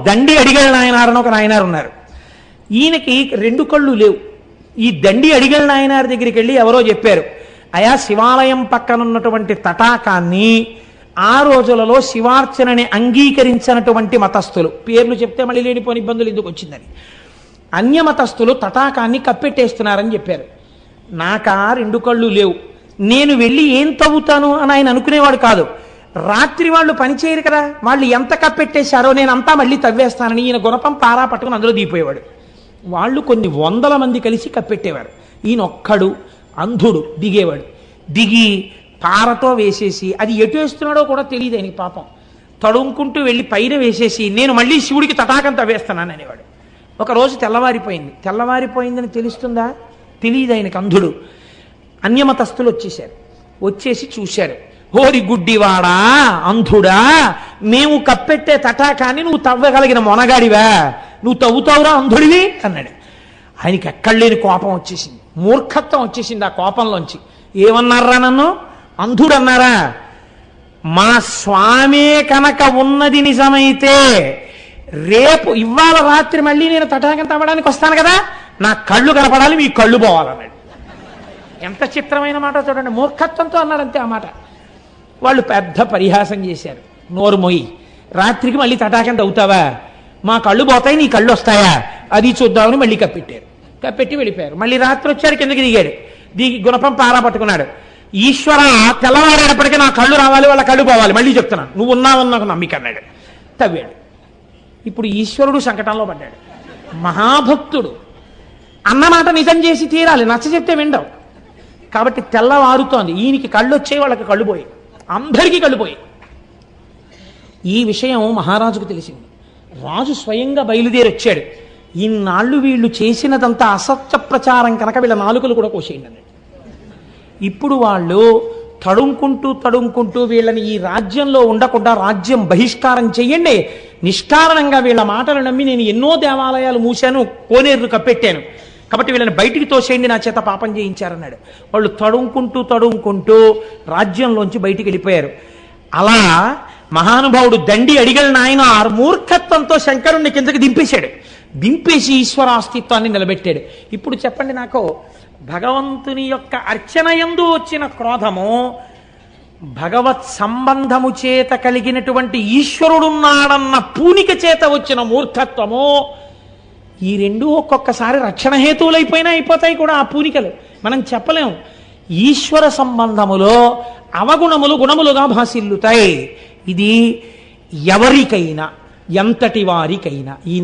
దండి అడిగల నాయనారని ఒక నాయనారు ఉన్నారు. ఈయనకి రెండు కళ్ళు లేవు. ఈ దండి అడిగల నాయనారి దగ్గరికి వెళ్ళి ఎవరో చెప్పారు, అయా శివాలయం పక్కనున్నటువంటి తటాకాన్ని ఆ రోజులలో శివార్చనని అంగీకరించినటువంటి మతస్థులు, పేర్లు చెప్తే మళ్ళీ లేనిపోని ఇబ్బందులు ఎందుకు వచ్చిందని, అన్యమతస్థులు తటాకాన్ని కప్పెట్టేస్తున్నారని చెప్పారు. నాకా రెండు కళ్ళు లేవు, నేను వెళ్ళి ఏం తవ్వుతాను అని ఆయన అనుకునేవాడు కాదు. రాత్రి వాళ్ళు పనిచేయరు కదా, వాళ్ళు ఎంత కప్పెట్టేశారో నేను అంతా మళ్ళీ తవ్వేస్తానని ఈయన గుణపం పారా పట్టుకుని అందులో దిగిపోయేవాడు. వాళ్ళు కొన్ని వందల మంది కలిసి కప్పెట్టేవారు. ఈయన ఒక్కడు అంధుడు దిగేవాడు. దిగి పారతో వేసేసి అది ఎటు వేస్తున్నాడో కూడా తెలియదు ఆయనకి పాపం. తడుముకుంటూ వెళ్ళి పైన వేసేసి నేను మళ్ళీ శివుడికి తటాకం తవ్వేస్తున్నాను అనేవాడు. ఒకరోజు తెల్లవారిపోయిందని తెలుస్తుందా? తెలియదు ఆయనకు, అంధుడు. అన్యమతస్థులు వచ్చేశారు. వచ్చేసి చూశారు, హోరి గుడ్డివాడా అంధుడా, మేము కప్పెట్టే తటాకాన్ని నువ్వు తవ్వగలిగిన మొనగాడివా, నువ్వు తవ్వుతావురా అంధుడివి అన్నాడు. ఆయనకి ఎక్కడ లేని కోపం వచ్చేసింది, మూర్ఖత్వం వచ్చేసింది ఆ కోపంలోంచి. ఏమన్నారా నన్ను అంధుడు అన్నారా? మా స్వామే కనుక ఉన్నది నిజమైతే రేపు ఇవాళ రాత్రి మళ్ళీ నేను తటాకం తవ్వడానికి వస్తాను కదా, నా కళ్ళు కనపడాలి, మీ కళ్ళు పోవాలన్నాడు. ఎంత చిత్రమైన మాట చూడండి, మూర్ఖత్వంతో అన్నాడు అంతే ఆ మాట. వాళ్ళు పెద్ద పరిహాసం చేశారు, నోరు మొయ్యి, రాత్రికి మళ్ళీ తటాకం తవ్వుతావా, మా కళ్ళు పోతాయి నీ కళ్ళు వస్తాయా, అది చూద్దామని మళ్ళీ కప్పెట్టారు. కప్పెట్టి వెళ్ళిపోయారు. మళ్ళీ రాత్రి వచ్చాడు, కిందకి దిగి గుణపం పారా పట్టుకున్నాడు. ఈశ్వర తెల్లవారేటప్పటికీ నా కళ్ళు రావాలి, వాళ్ళ కళ్ళు పోవాలి, మళ్ళీ చెప్తున్నాను, నువ్వు ఉన్నావని నాకు నమ్మిక అన్నాడు. తవ్వాడు. ఇప్పుడు ఈశ్వరుడు సంకటంలో పడ్డాడు. మహాభక్తుడు అన్నమాట నిజం చేసి తీరాలి, నచ్చ చెప్తే వినడం. కాబట్టి తెల్లవారుతోంది, ఈయనకి కళ్ళు వచ్చాయి, వాళ్ళకి కళ్ళు పోయి, అందరికీ కళ్ళు పోయి. ఈ విషయం మహారాజుకు తెలిసింది. రాజు స్వయంగా బయలుదేరి వచ్చాడు. ఇన్నాళ్ళు వీళ్ళు చేసినదంతా అసత్య ప్రచారం కనుక వీళ్ళ నాలుకలు కూడా కోసేయండి అన్నాడు. ఇప్పుడు వాళ్ళు తడుముకుంటూ వీళ్ళని ఈ రాజ్యంలో ఉండకుండా రాజ్యం బహిష్కారం చెయ్యండి, నిష్కారణంగా వీళ్ళ మాటలు నమ్మి నేను ఎన్నో దేవాలయాలు మూశాను, కోనేరులు కప్పెట్టాను, కాబట్టి వీళ్ళని బయటికి తోసేయండి, నా చేత పాపం చేయించారన్నాడు. వాళ్ళు తడుముకుంటూ రాజ్యంలోంచి బయటికి వెళ్ళిపోయారు. అలా మహానుభావుడు దండి అడిగల నాయనార్ మూర్ఖత్వంతో శంకరుణ్ణి కిందకి దింపేసి ఈశ్వరాస్తిత్వాన్ని నిలబెట్టాడు. ఇప్పుడు చెప్పండి నాకు, భగవంతుని యొక్క అర్చనయందు వచ్చిన క్రోధము, భగవత్ సంబంధము చేత కలిగినటువంటి ఈశ్వరుడున్నాడన్న పూనిక చేత వచ్చిన మూర్ఖత్వము, ఈ రెండు ఒక్కొక్కసారి రక్షణ హేతువులైపోయినా అయిపోతాయి కూడా ఆ పూనికలు. మనం చెప్పలేం. ఈశ్వర సంబంధములో అవగుణములు గుణములుగా భాసిల్లుతాయి. ఇది ఎవరికైనా, ఎంతటి వారికైనా. ఈ